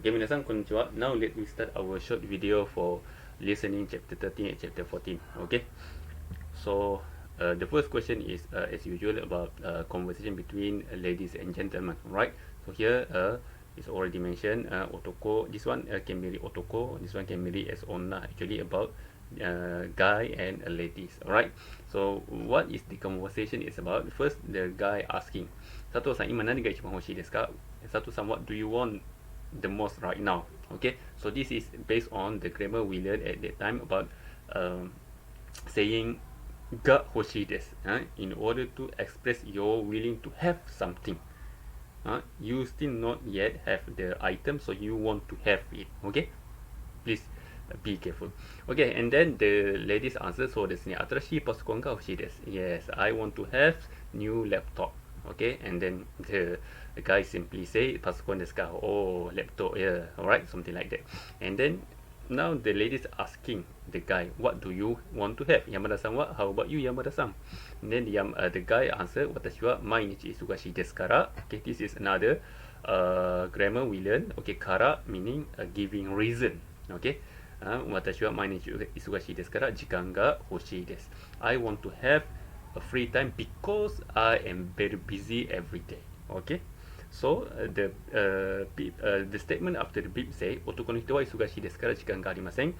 Okay, minasan konnichiwa. Now let me start our short video for listening chapter 13 and chapter 14. Okay, so the first question is as usual about conversation between ladies and gentlemen. Right. So here it's already mentioned otoko. This one can be read otoko. This one can be read as onna. Actually about guy and ladies. Alright. So what is the conversation is about? First, the guy asking, Sato-san, ima nani ga ichiban hoshii desu ka? Sato-san, what do you want the most right now? Okay, so this is based on the grammar we learned at that time about saying ga hoshii desu, in order to express you're willing to have something. You still not yet have the item, so you want to have it. Okay, please be careful. Okay, and then the ladies answer, so desu ne, atarashii pasukon ga hoshii desu. Yes, I want to have new laptop. Okay, and then the guy simply say pasukon desu ka? Oh, laptop, yeah, alright, something like that. And then now the ladies asking the guy, what do you want to have? Yamada-san wa, how about you, Yamada-san? And then the guy answer, watashi wa mainichi isugashi desu kara. Okay, this is another grammar we learn. Okay, kara meaning giving reason. Okay, watashi wa mainichi isugashi desu kara jikan ga hoshii desu. I want to have a free time because I am very busy every day. Okay, so the statement after the beep say otoko no hito wa isugashi desu kara jikan ga arimasen.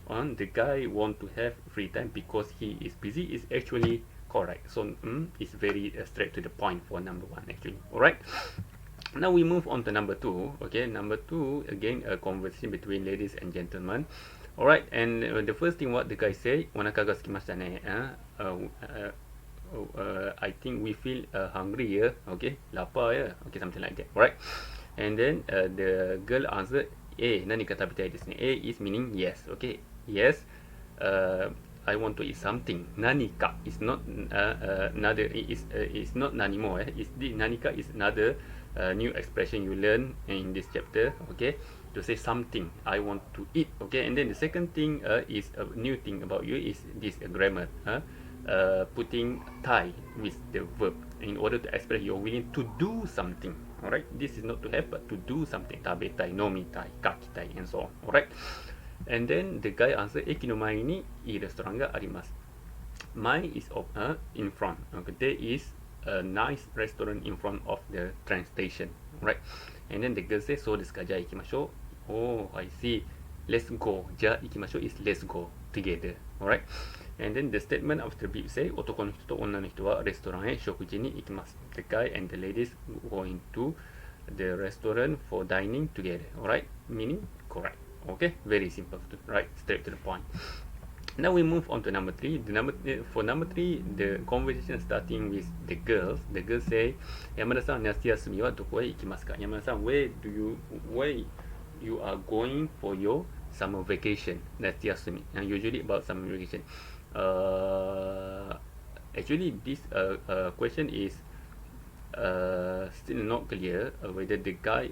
On the guy want to have free time because he is busy is actually correct. So it's very straight to the point for number one actually. Alright. Now we move on to number two. Okay, number two, again a conversation between ladies and gentlemen. Alright, and the first thing what the guy say, wanaka ga sukimashita ne. I think we feel hungry, yeah. Okay, lapar, yeah. Okay, something like that. Alright, and then the girl answered, nani ka tabitai desu ne. Is meaning yes. Okay, yes, I want to eat something. Nani ka is not another. It's not nani more. It's the nani ka is another new expression you learn in this chapter. Okay, to say something I want to eat. Okay, and then the second thing is a new thing about you is this grammar. Putting tai with the verb in order to express you're willing to do something. Alright, this is not to have but to do something. Tabetai, nomitai, kakitai, and so on. Alright, and then the guy answer, eki no mae ni ii restoran ga arimasu. Mine is in front. Okay, there is a nice restaurant in front of the train station. Right, and then the girl says, so desu ka, ja ikimashou. Oh, I see, let's go. Ja ikimashou is let's go together. Alright, and then the statement after the beep say, otoko no hito to onna no hito wa restoran e shokuji ni ikimasu. The guy and the ladies going to the restaurant for dining together. Alright, meaning correct. Okay, very simple, right, straight to the point. Now we move on to number three. For number three, the conversation starting with the girls. The girls say, Yamada-san, natsuyasumi wa doko e ikimasu ka? Yamada-san, where you are going for your summer vacation? Natsuyasumi. And usually about summer vacation. Actually, this question is still not clear whether the guy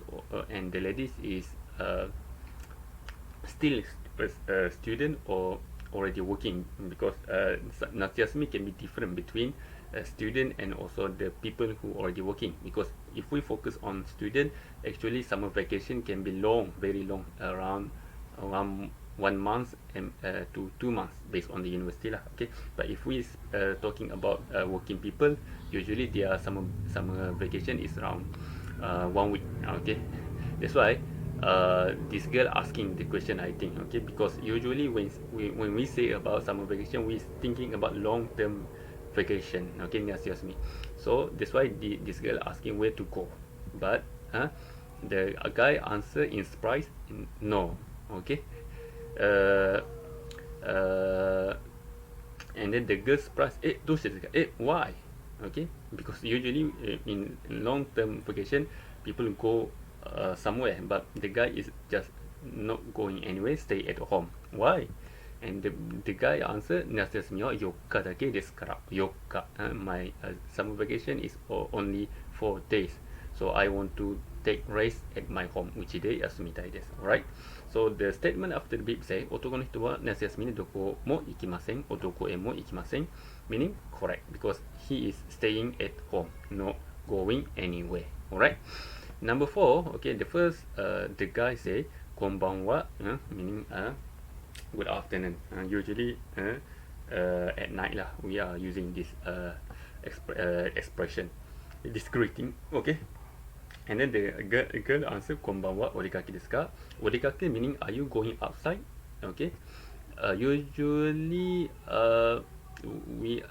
and the ladies is still a student or already working, because natsuyasumi can be different between a student and also the people who already working, because if we focus on student, actually summer vacation can be long, very long, around 1 month and to 2 months based on the university lah. Okay, but if we talking about working people, usually their summer vacation is around 1 week. Okay, that's why this girl asking the question, I think. Okay, because usually when we say about summer vacation, we thinking about long term vacation. Okay, natsuyasumi. So that's why this girl asking where to go, but the guy answer in surprise, no. Okay, and then the girl surprise, why? Okay, because usually in long term vacation people go somewhere, but the guy is just not going anywhere, stay at home. Why? And the guy answer, natsuyasumi wa 4日だけですから。4日. My summer vacation is only 4 days. So I want to take rest at my home. Uchi de yasumitai desu. Alright? So the statement after the beep say, otoko no hito wa natsuyasumi ni doko mo ikimasen, otoko e mo ikimasen, meaning correct, because he is staying at home, not going anywhere. Alright? Number 4, okay, the first, the guy say konbanwa, meaning good afternoon. Usually at night lah, we are using this expression, this greeting, okay. And then the girl answer konbanwa odekake desu ka? Odekake meaning are you going outside? Okay. Usually we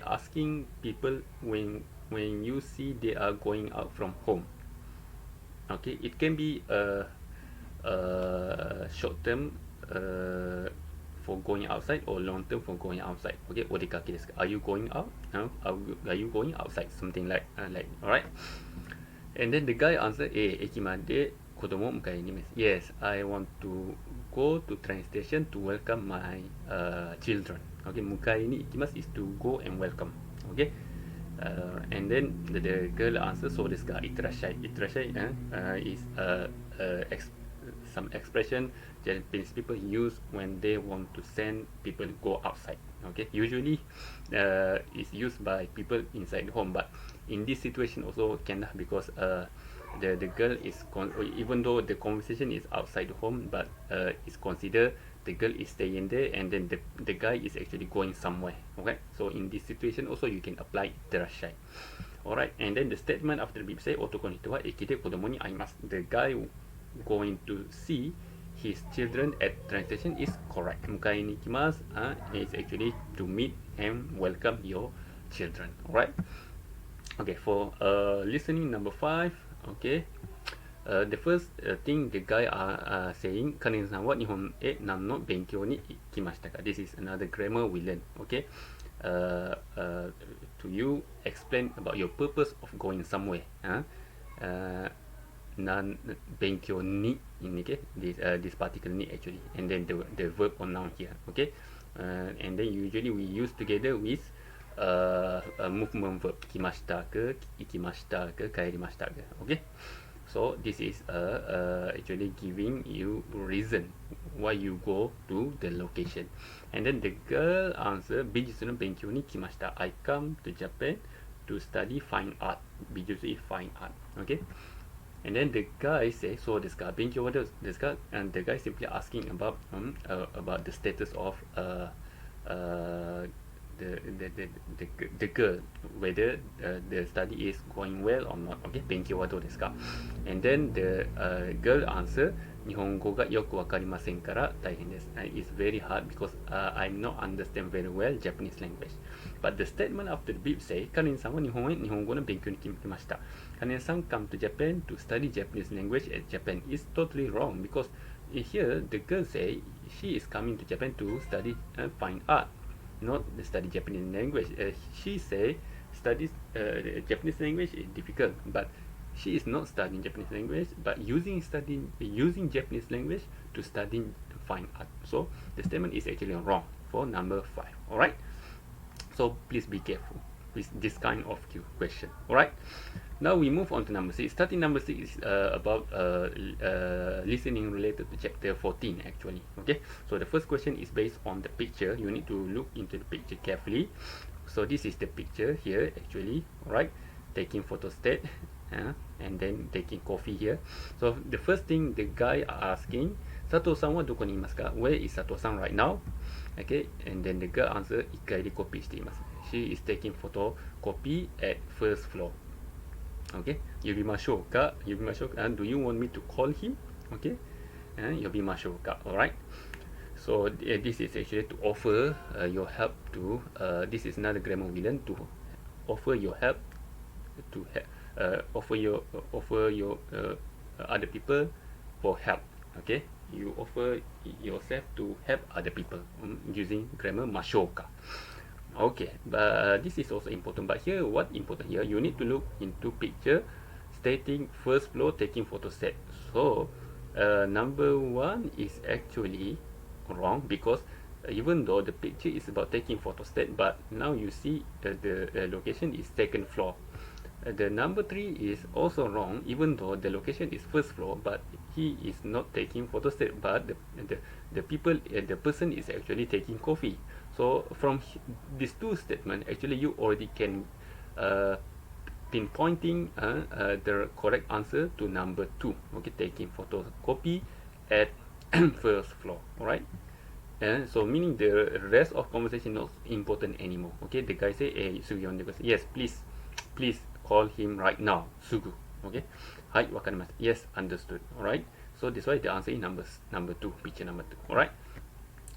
asking people when you see they are going out from home. Okay, it can be short term for going outside or long term for going outside. Okay, odekake desu ka? Are you going out? Are you going outside? Something like alright. And then the guy answer, ekimade kodomo mukai ni miss. Yes, I want to go to train station to welcome my children. Okay, mukai ni ikimasu is to go and welcome. Okay. And then the girl answer, so desu ka? Itterashai. Itterashai is some expression Japanese people use when they want to send people go outside. Okay, usually it's used by people inside the home, but in this situation also can because the girl is even though the conversation is outside the home, but it's considered the girl is staying there and then the guy is actually going somewhere. Okay, so in this situation also you can apply itterashai. Alright, and then the statement after the beep say otoko ni hito wa eki de kodomo ni aimasu. The guy going to see his children at train station is correct. Mukai ni ikimasu is actually to meet and welcome your children. Alright. Okay, for listening number 5, okay. The first thing the guy are saying, Kanen-san wa Nihon e nan no benkyou ni ikimashita ka? This is another grammar we learn. Okay. To you explain about your purpose of going somewhere. Nan benkyou ni ini, okay, this particle ni actually, and then the verb or noun here. Okay. And then usually we use together with a movement verb, kimashita ke, ikimashita ke, kairimashita ke. Okay. So this is actually giving you reason why you go to the location. And then the girl answer, Bijutsu no benkyou ni kimashita. I come to Japan to study fine art. Bijutsu is fine art. Okay. And then the guy say, so desu ka? Benkyou wa desu ka? And the guy simply asking about the status of the girl, whether the study is going well or not. Okay, benkyou wa dou desu ka? And then the girl answer, Nihongo ga yoku wakarimasen kara taihen desu. It's very hard because I not understand very well Japanese language. But the statement after the beep say, Kanen-san wa Nihongo no benkyou ni kimashita. Kanen-san come to Japan to study Japanese language at Japan. Is totally wrong because here the girl say she is coming to Japan to study fine art, not study Japanese language. She say studies Japanese language is difficult, but she is not studying Japanese language, but using Japanese language to study fine art. So the statement is actually wrong for number 5. All right. So please be careful with this kind of question. All right. Now we move on to number 6. Starting number 6 is about listening related to chapter 14 actually. Okay. So the first question is based on the picture. You need to look into the picture carefully. So this is the picture here actually. Right. Taking photostat. And then taking coffee here. So the first thing the guy asking, Sato-san wa doko ni imasu ka? Where is Sato-san right now? Okay, and then the girl answer, ikai de copy shite imasu. She is taking photocopy at first floor. Okay, yobimashou ka? Yobimashou ka? Do you want me to call him? Okay, yobimashou ka? Alright. So this is actually to offer your help to. This is another grammar we learn, to offer your help to offer your other people for help. Okay, you offer yourself to help other people using grammar mashoka. Okay, but this is also important. But here, what important here? You need to look into picture stating first floor taking photo set. So number 1 is actually wrong because even though the picture is about taking photo set, but now you see the location is second floor. The number 3 is also wrong, even though the location is first floor, but he is not taking photostat, but the person is actually taking coffee. So from these two statements, actually you already can pinpointing the correct answer to number 2. Okay, taking photocopy at first floor. Alright. So meaning the rest of conversation not important anymore. Okay, the guy say, Sugi on the yes, please call him right now. Sugu. Okay. Hai, wakarimasu. Yes, understood. Alright. So that's why the answer is number 2, picture number 2. Alright.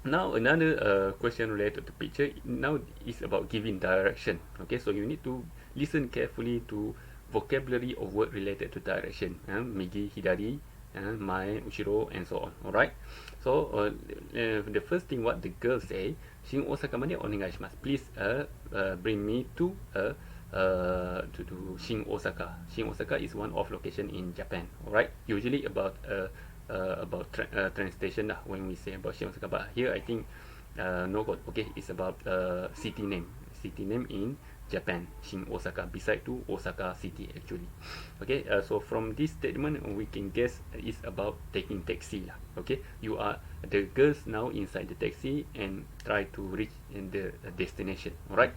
Now another question related to picture now is about giving direction. Okay, so you need to listen carefully to vocabulary of word related to direction. Migi, hidari, mae, ushiro, and so on. Alright. So the first thing what the girl say, Shin Osaka made onegai shimasu. Please bring me to Shin Osaka. Shin Osaka is one of location in Japan. Alright. Usually about train station lah when we say about Shin Osaka, but here I think no god. Okay, it's about city name in Japan, Shin Osaka, beside to Osaka city actually. Okay, so from this statement we can guess it's about taking taxi lah. Okay, you are the girls now inside the taxi and try to reach in the destination. Alright,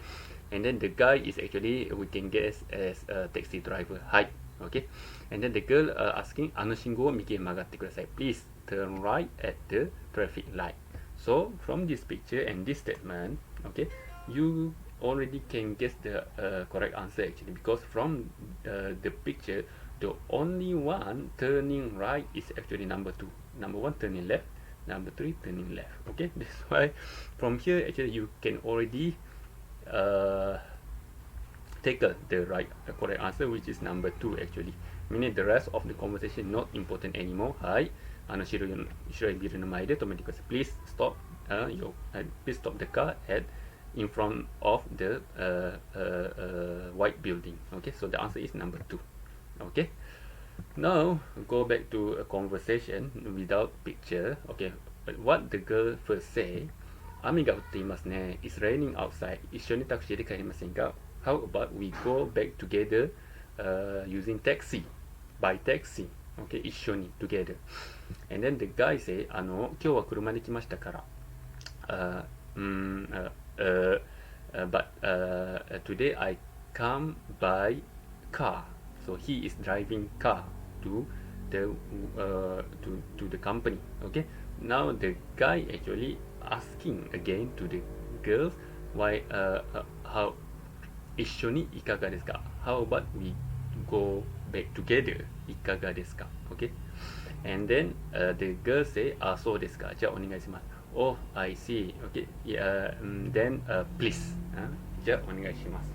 and then the guy is actually, we can guess as a taxi driver. Hi. Okay, and then the girl asking, あの信号を右へ曲がってください. Please turn right at the traffic light. So from this picture and this statement, okay, you already can guess the correct answer actually, because from the picture, the only one turning right is actually number 2. Number 1 turning left, number 3 turning left. Okay, that's why from here actually you can already take the correct answer, which is number 2 actually, meaning the rest of the conversation not important anymore. Hi, 白いビルの前で止めてください. Please stop please stop the car at in front of the white building. Okay, so the answer is number 2. Okay, now go back to a conversation without picture. Okay, what the girl first say, 雨が降っていますね. It's raining outside. 一緒にタクシーで帰りませんか? How about we go back together using taxi, by taxi. Okay, 一緒に together. And then the guy say, 今日は車で来ましたから。But today I come by car. So he is driving car to the company. Okay. Now the guy actually asking again to the girls, why how 一緒にいかがですか? How about we go back together? いかがですか? Okay. And then the girl say, そうですか。じゃあお願いします。Oh, I see. Okay. Yeah, then please. じゃあお願いします。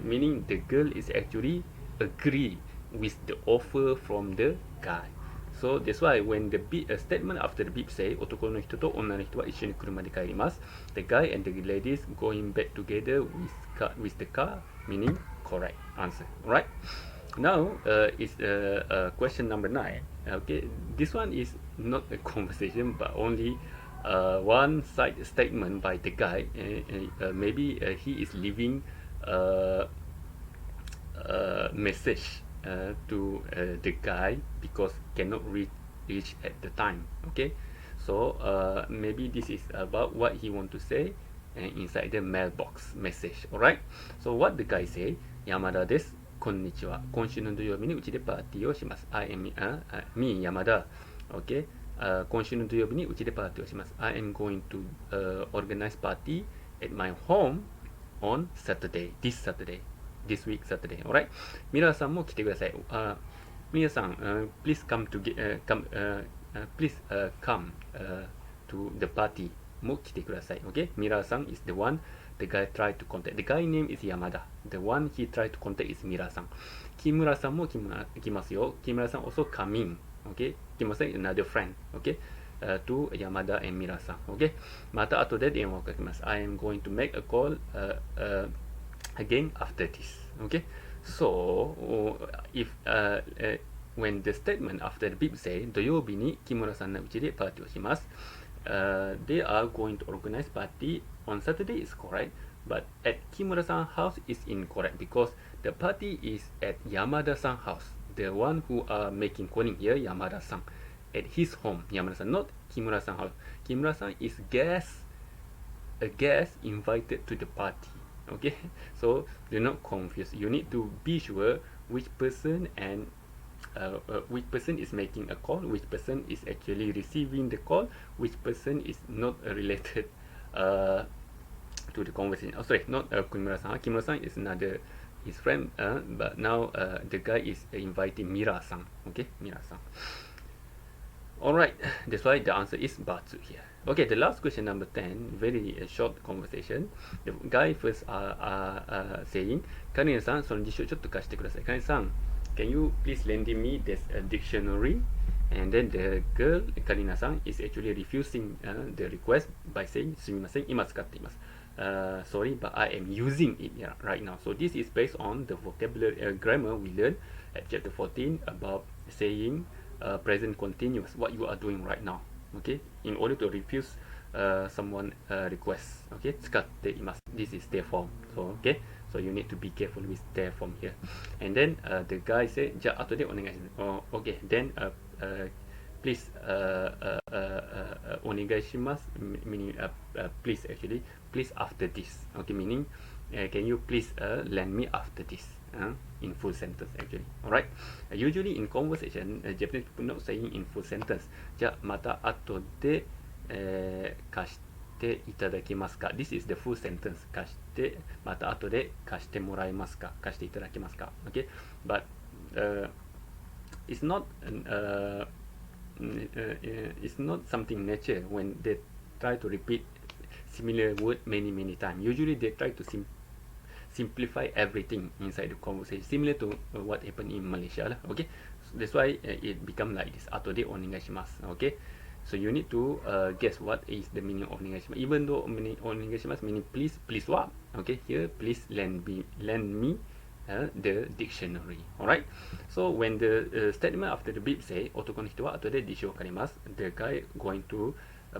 Meaning the girl is actually agree with the offer from the guy. So that's why when the statement after the beep say, 男の人と女の人は一緒に車で帰ります. The guy and the ladies going back together with the car, meaning correct answer. Alright. Now is question number 9. Okay, this one is not a conversation but only one side statement by the guy. Maybe he is leaving message to the guy because cannot reach at the time. Okay, so maybe this is about what he want to say inside the mailbox message. Alright, so what the guy say, 山田です。こんにちは。今週の土曜日にうちでパーティーをします。I am me 山田。Okay. 今週の土曜日にうちでパーティーをします。I am going to organize party at my home on Saturday. This week Saturday. Alright. ミラーさんも来てください。ミラーさん、please come to please come to the party. も来てください。Okay. ミラーさん is the one the guy tried to contact. The guy name is Yamada. The one he tried to contact is ミラーさん。木村さんも来ますよ。木村さん also coming. Okay. 木村さん another friend. Okay. To Yamada and ミラーさん。Okay. また後で電話をかけます。I am going to make a call again after this. Okay. So if when the statement after the beep say 土曜日に木村さんのうちでパーティーをします。They are going to organize party on Saturday is correct, but at Kimura-san house is incorrect because the party is at Yamada-san house. The one who are making calling here, Yamada-san, at his home. Yamada-san, not Kimura-san house. Kimura-san is a guest invited to the party. Okay, so do not confuse. You need to be sure which person and which person is making a call, which person is actually receiving the call, which person is not related uh, to the conversation. Oh, sorry, not Kimura-san. Kimura-san is another his friend, but now the guy is inviting Mira-san. Okay, Mira-san. Alright, that's why the answer is Batsu here. Okay, the last question, number 10, very short conversation. The guy first saying, Karina-san, その辞書ちょっと貸してください。Karina-san, can you please lend me this dictionary? And then the girl, Karina-san, is actually refusing the request by saying, すみません、今使っています。Sorry, but I am using it right now. So this is based on the vocabulary grammar we learned at chapter 14 about saying present continuous, what you are doing right now. Okay, in order to refuse someone request. Okay, 使っています. This is their form. So okay, so you need to be careful with their form here. And then the guy said, じゃあ後でお願いします。Okay, then please お願いします meaning please actually please after this. Okay, meaning can you please lend me after this in full sentence actually. Alright, usually in conversation Japanese people not saying in full sentence. じゃあまた後で、貸していただけますか This is the full sentence. 貸してまた後で貸してもらえますか貸していただけますか Okay, but it's not it's not something natural when they try to repeat similar word many times. Usually they try to simplify everything inside the conversation, similar to what happened in Malaysia lah. Okay, so that's why it become like this. 後でお願いします Okay, so you need to guess what is the meaning of お願いします even though お願いします meaning please what. Okay, here please lend me the dictionary. Alright, so when the statement after the beep say 男の人は後で辞書を借ります the guy going to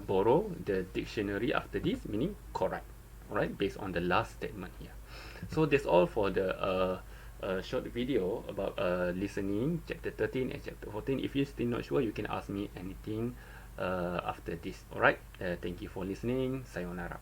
borrow the dictionary after this, meaning correct. Alright, based on the last statement here. So that's all for the short video about listening chapter 13 and chapter 14. If you're still not sure, you can ask me anything after this. Alright, thank you for listening. Sayonara.